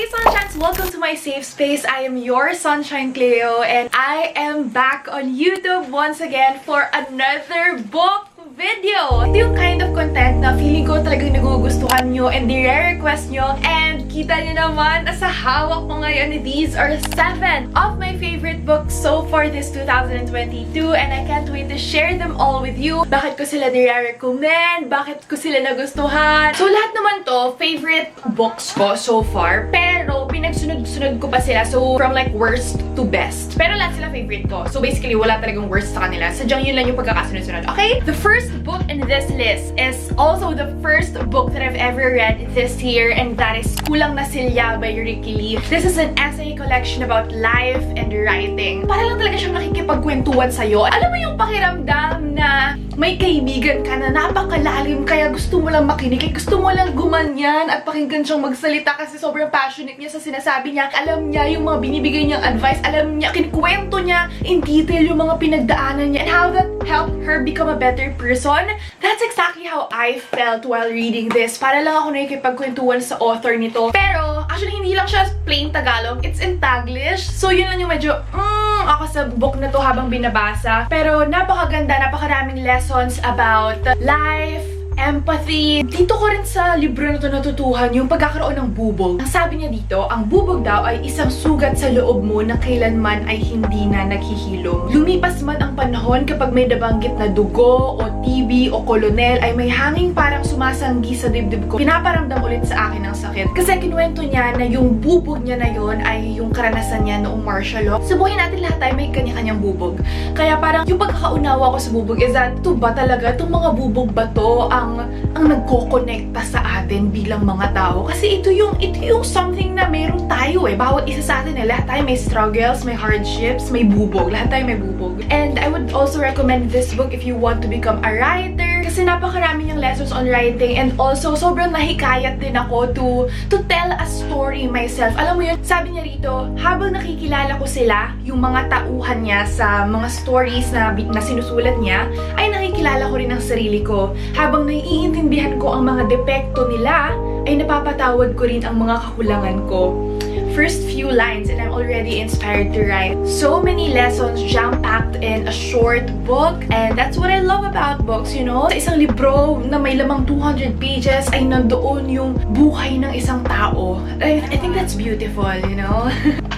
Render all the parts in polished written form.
Hey Sunshines! Welcome to my safe space. I am your Sunshine Cleo and I am back on YouTube once again for another book video. Ito yung kind of content na feeling ko talagang nagugustuhan nyo and nire-request nyo. And kita nyo naman, sa hawak ko ngayon, these are 7 of my favorite books so far this 2022 and I can't wait to share them all with you. Bakit ko sila nire-recommend? Bakit ko sila nagustuhan? So lahat naman to, favorite books ko so far. Pero pinagsunod-sunod ko pa sila. So from like worst to best. Pero lahat sila favorite ko. So basically wala talagang worst sa kanila. Sadyang yun lang yung pagkakasunod-sunod. Okay? The first book in this list is also the first book that I've ever read this year, and that is Kulang na Silya by Ricky Lee. This is an essay collection about life and writing. Para lang talaga siyang nakikipagkwentuhan sa'yo. Alam mo yung pakiramdam na may kaibigan ka na napakalalim kaya gusto mo lang makinig, gusto mo lang gumanyan at pakinggan siyang magsalita kasi sobrang passionate niya sa sinasabi niya. Alam niya yung mga binibigay niyang advice, alam niya, kinukwento niya in detail yung mga pinagdaanan niya and how that helped her become a better person. That's exactly how I felt while reading this. Para lang ako nakikipagkwentuhan sa author nito. Pero, actually, hindi lang siya plain Tagalog. It's in Taglish. So, yun lang yung medyo, ako sa book na to habang binabasa. Pero, napakaganda, napakaraming lessons about life, empathy. Dito ko rin sa libro na to natutuhan yung pagkakaroon ng bubog. Ang sabi niya dito, ang bubog daw ay isang sugat sa loob mo na kailanman ay hindi na naghihilom. Lumipas man ang panahon kapag may nabanggit na dugo o TB o kolonel ay may hanging parang sumasanggi sa dibdib ko. Pinaparamdam ulit sa akin ang sakit. Kasi kinuwento niya na yung bubog niya na yon ay yung karanasan niya noong martial law. Sa buhay natin lahat tayo may kanya-kanyang bubog. Kaya parang yung pagkakaunawa ko sa bubog is that ito ba talaga? Itong mga bubog ba to ang nagko-connecta sa atin bilang mga tao. Kasi ito yung something na meron tayo eh. Bawat isa sa atin eh. Lahat tayo may struggles, may hardships, may bubog. Lahat tayo may bubog. And I would also recommend this book if you want to become a writer. Kasi napakarami niyang lessons on writing and also sobrang nahikayat din ako to tell a story myself. Alam mo yun, sabi niya rito, habang nakikilala ko sila, yung mga tauhan niya sa mga stories na sinusulat niya, ay nakikilala ko rin ang sarili ko. Habang naiintindihan ko ang mga depekto nila, ay napapatawad ko rin ang mga kakulangan ko. First few lines and I'm already inspired to write. So many lessons jam-packed in a short book and that's what I love about books, you know? Sa isang libro na may lamang 200 pages ay nandoon yung buhay ng isang tao. I think that's beautiful, you know?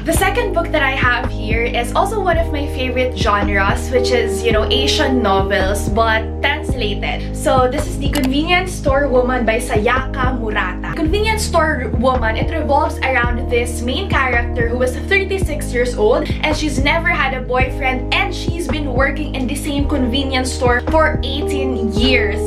The second book that I have here is also one of my favorite genres, which is, you know, Asian novels, but translated. So this is The Convenience Store Woman by Sayaka Murata. Convenience Store Woman, it revolves around this main character who was 36 years old and she's never had a boyfriend and she's been working in the same convenience store for 18 years.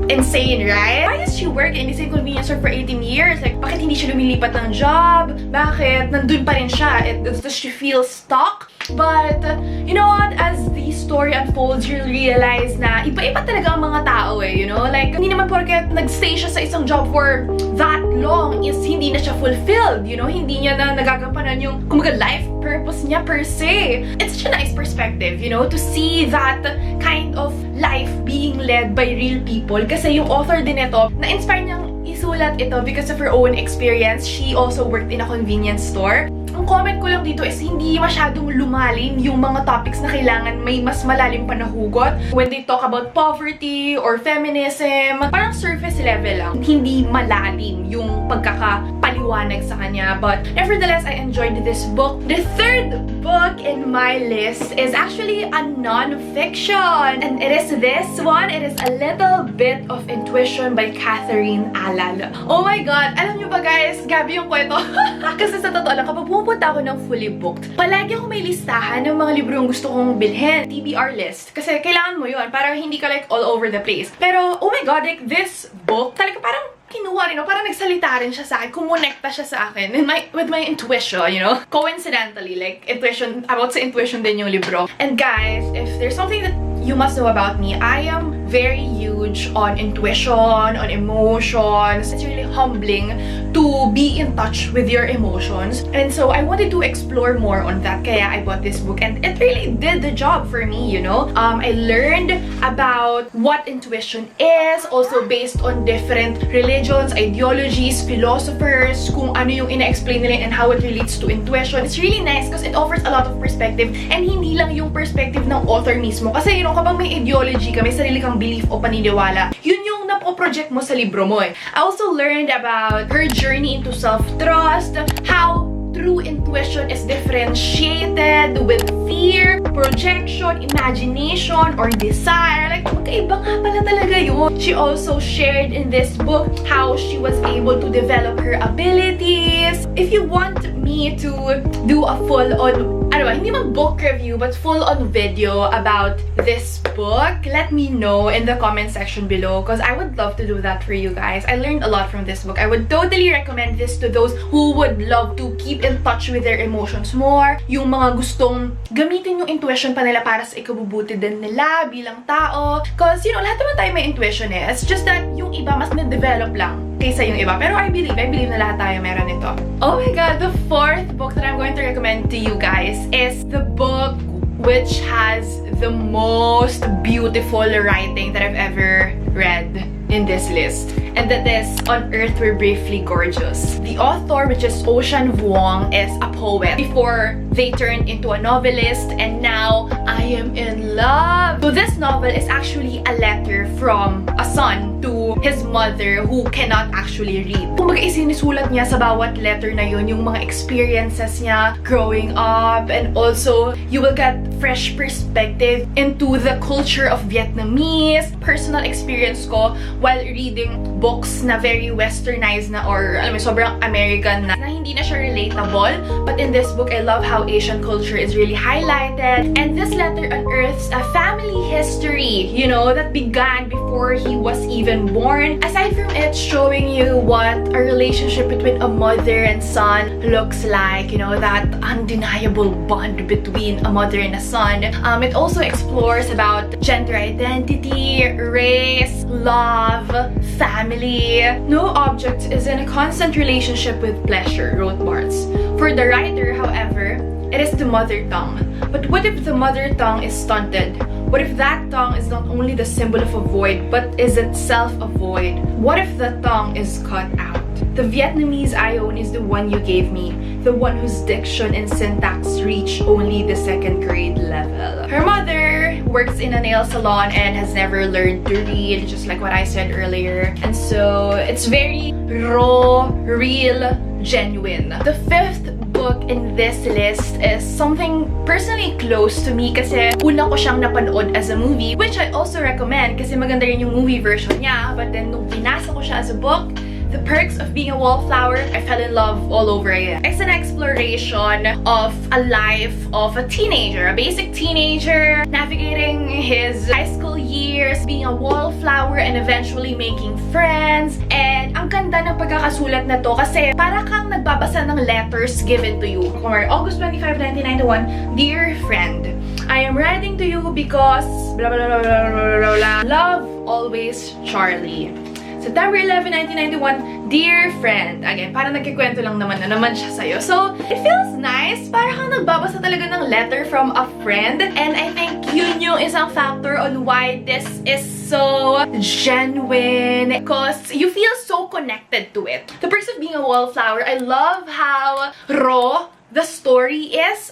Insane, right? Why is she working in the same convenience store for 18 years? Like, bakit hindi siya lumilipat ng job? Bakit nandun pa rin siya? Does she feel stuck? But, you know what? As the story unfolds, you'll realize na iba-iba talaga ang mga tao eh, you know? Like, hindi naman porket nag-stay siya sa isang job for that long is hindi na siya fulfilled, you know? Hindi niya na nagagampanan yung, kumbaga, life purpose niya per se. It's such a nice perspective, you know? To see that kind of life being led by real people. Kasi yung author din ito, na-inspire niyang isulat ito because of her own experience. She also worked in a convenience store. Ang comment ko lang dito is hindi masyadong lumalim yung mga topics na kailangan may mas malalim pa na hugot. When they talk about poverty or feminism, parang surface level lang. Hindi malalim yung pagkakapaliwanag sa kanya. But nevertheless, I enjoyed this book. The third book in my list is actually a non-fiction. And it is this one. It is A Little Bit of Intuition by Catherine Alal. Oh my God! Alam niyo ba guys, gabi yung kwento. Kasi sa totoo lang, kapag pumunta ako ng fully booked, palagi ako may listahan ng mga librong gusto kong bilhin. TBR list. Kasi kailangan mo yun para hindi ka like all over the place. Pero, oh my God, like this book, talaga parang kinuha rin, no? Parang nagsalita rin siya sa akin, kumonekta siya sa akin with my intuition, you know? Coincidentally, like, intuition, about sa intuition din yung libro. And guys, if there's something that you must know about me, I am very huge on intuition, on emotions. It's really humbling to be in touch with your emotions. And so I wanted to explore more on that, kaya I bought this book, and it really did the job for me, you know. I learned about what intuition is, also based on different religions, ideologies, philosophers, kung ano yung ina-explain nila and how it relates to intuition. It's really nice because it offers a lot of perspective, and hindi lang yung perspective ng author mismo. Kasi, you know, kapag may ideology ka, may sarili kang belief o paniniwala, yun yung napo-project mo sa libro mo eh. I also learned about her journey into self-trust, how true intuition is differentiated with fear, projection, imagination, or desire. Like, magkaiba nga pala talaga yun. She also shared in this book how she was able to develop her abilities. If you want me to do a full-on, hindi man book review, but full-on video about this book, let me know in the comment section below, because I would love to do that for you guys. I learned a lot from this book. I would totally recommend this to those who would love to keep in touch with their emotions more, yung mga gustong gamitin yung intuition pa nila para sa ikabubuti din nila bilang tao. Because, you know, lahat naman tayo may intuition eh. It's just that yung iba mas na-develop lang kaysa yung iba. Pero I believe na lahat tayo meron ito. Oh my god, the fourth book that I'm going to recommend to you guys is the book which has the most beautiful writing that I've ever read in this list. And that is On Earth We're Briefly Gorgeous. The author, which is Ocean Vuong, is a poet before they turned into a novelist, and now I am in love. So this novel is actually a letter from a son to his mother who cannot actually read. Kumbaga isinusulat niya sa bawat letter na yun yung mga experiences niya growing up, and also you will get fresh perspective into the culture of Vietnamese. Personal experience ko while reading books na very westernized na, or alam mo, sobrang American na hindi na siya relatable. But in this book, I love how Asian culture is really highlighted. And this letter unearths a family history, you know, that began before he was even born. Aside from it showing you what a relationship between a mother and son looks like, you know, that undeniable bond between a mother and a son. It also explores about gender identity, race, love, family. No object is in a constant relationship with pleasure, wrote Barnes. For the writer, however, it is the mother tongue. But what if the mother tongue is stunted? What if that tongue is not only the symbol of a void, but is itself a void? What if the tongue is cut out? The Vietnamese I own is the one you gave me, the one whose diction and syntax reach only the 2nd grade level. Her mother works in a nail salon and has never learned to read, just like what I said earlier. And so it's very raw, real, genuine. The 5th book in this list is something personally close to me kasi una ko siyang napanood as a movie, which I also recommend kasi maganda rin yung movie version niya. But then nung binasa ko siya as a book, The Perks of Being a Wallflower, I fell in love all over again. It's an exploration of a life of a teenager, a basic teenager, navigating his high school years, being a wallflower, and eventually making friends. And ang ganda ng pagkakasulat na to kasi para kang nagbabasa ng letters given to you. August 25, 1991, Dear Friend, I am writing to you because blah blah blah blah blah blah blah. Love always, Charlie. September 11, 1991, Dear Friend. Again, parang nagkikwento lang naman siya sa'yo. So, it feels nice. Parang kang nagbabasa talaga ng letter from a friend. And I think yun yung isang factor on why this is so genuine. Because you feel so connected to it. The Perks of Being a Wallflower, I love how raw the story is.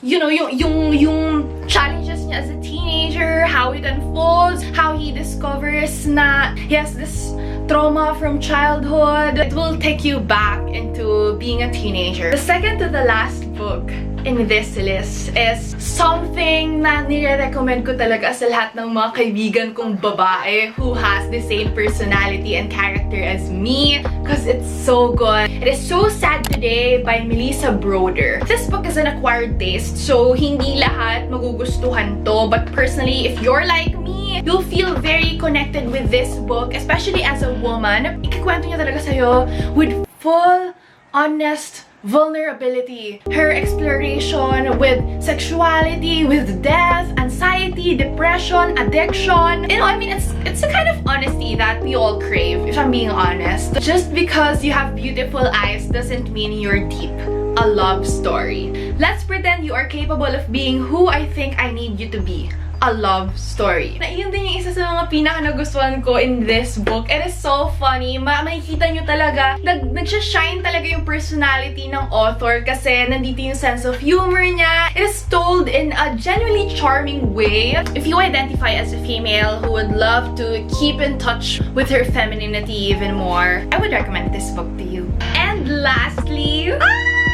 You know, yung challenges niya as a teenager, how it unfolds, how he discovers na he has this trauma from childhood. It will take you back into being a teenager. The second to the last book in this list is something na nire-recommend ko talaga sa lahat ng mga kaibigan kong babae who has the same personality and character as me, because it's so good. It is So Sad Today by Melissa Broder. This book is an acquired taste, so hindi lahat magugustuhan to, but personally, if you're like me, you'll feel very connected with this book, especially as a woman. Ikikwento niya talaga sa'yo with full, honest vulnerability, her exploration with sexuality, with death, anxiety, depression, addiction. You know, I mean, it's a kind of honesty that we all crave, if I'm being honest. Just because you have beautiful eyes doesn't mean you're deep. A love story. Let's pretend you are capable of being who I think I need you to be. A love story. Na yun din yung isa sa mga pinaka-nagustuhan ko in this book. It is so funny. Makikita nyo talaga, nagsha-shine talaga yung personality ng author kasi nandito yung sense of humor niya. It is told in a genuinely charming way. If you identify as a female who would love to keep in touch with her femininity even more, I would recommend this book to you. And lastly,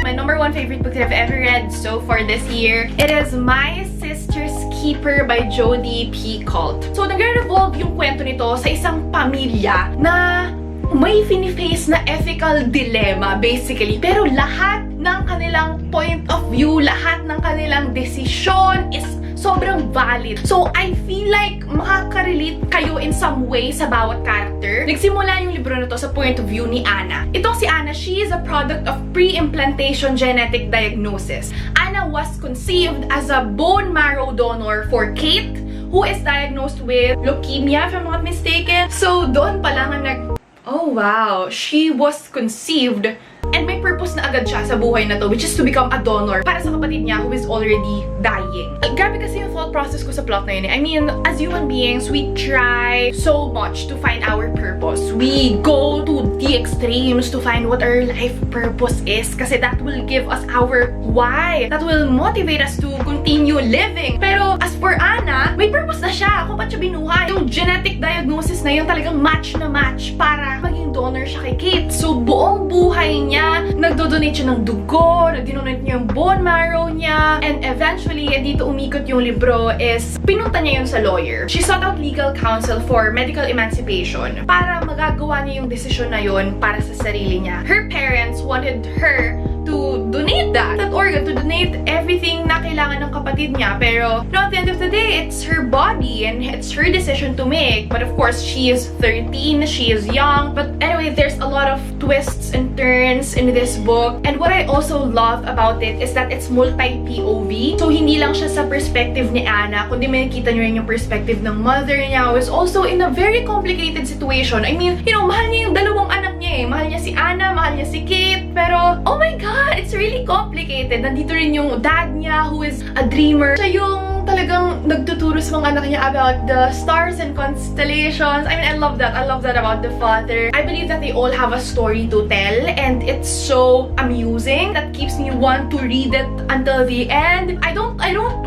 my #1 favorite book that I've ever read so far this year, it is My Sister's Keeper by Jodi P. Colt. So, nag-revolve yung kwento nito sa isang pamilya na may fini-face na ethical dilemma, basically. Pero lahat ng kanilang point of view, lahat ng kanilang desisyon is sobrang valid. So, I feel like makaka-relate kayo in some way sa bawat character. Nagsimula yung libro na to sa point of view ni Anna. Itong si Anna, she is a product of pre-implantation genetic diagnosis. Anna was conceived as a bone marrow donor for Kate, who is diagnosed with leukemia, if I'm not mistaken. So, doon pa lang oh wow, she was conceived and may purpose na agad siya sa buhay na to, which is to become a donor para sa kapatid niya who is already dying. Grabe kasi yung thought process ko sa plot na yun. I mean, as human beings, we try so much to find our purpose. We go to the extremes to find what our life purpose is kasi that will give us our why. That will motivate us to continue living. Pero as for Anna, may purpose na siya kung ba't siya binuhay. Yung genetic diagnosis na yun talagang match na match para maging donor siya kay Kate. So, buong buhay niya, nagdodonate siya ng dugo, nagdonate niya yung bone marrow niya, and eventually, dito umikot yung libro is, pinunta niya yun sa lawyer. She sought out legal counsel for medical emancipation para magagawa niya yung desisyon na yun para sa sarili niya. Her parents wanted her to donate that organ, to donate everything na kailangan ng kapatid niya. Pero, no, at the end of the day, it's her body and it's her decision to make. But of course, she is 13, she is young. But anyway, there's a lot of twists and turns in this book. And what I also love about it is that it's multi-POV. So, hindi lang siya sa perspective ni Anna, kundi may nakita nyo rin yung perspective ng mother niya who is also in a very complicated situation. I mean, you know, mahal niya yung dalawang anak niya eh. Mahal niya si Anna, mahal niya si Kate. Pero, oh my God, it's really complicated. Nandito rin yung dad niya who is a dreamer. Siya yung talagang nagtuturo sa mga anak niya about the stars and constellations. I mean, I love that. I love that about the father. I believe that they all have a story to tell and it's so amusing. That keeps me want to read it until the end. I don't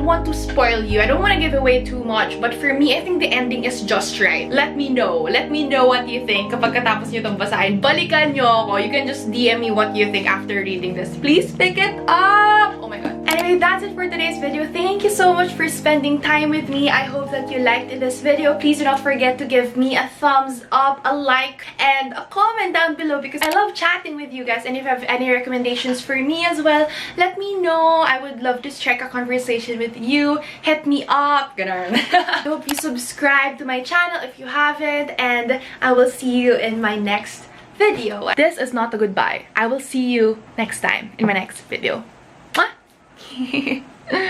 want to spoil you. I don't want to give away too much. But for me, I think the ending is just right. Let me know. Let me know what you think kapag katapos nyo itong basahin. Balikan nyo ako. You can just DM me what you think after reading this. Please pick it up! Oh my God. Anyway, that's it for today's video. Thank you so much for spending time with me. I hope that you liked this video. Please do not forget to give me a thumbs up, a like, and a comment down below because I love chatting with you guys. And if you have any recommendations for me as well, let me know. I would love to strike a conversation with you. Hit me up. Ganun. I hope you subscribe to my channel if you haven't, and I will see you in my next video. This is not a goodbye. I will see you next time in my next video. Mwah!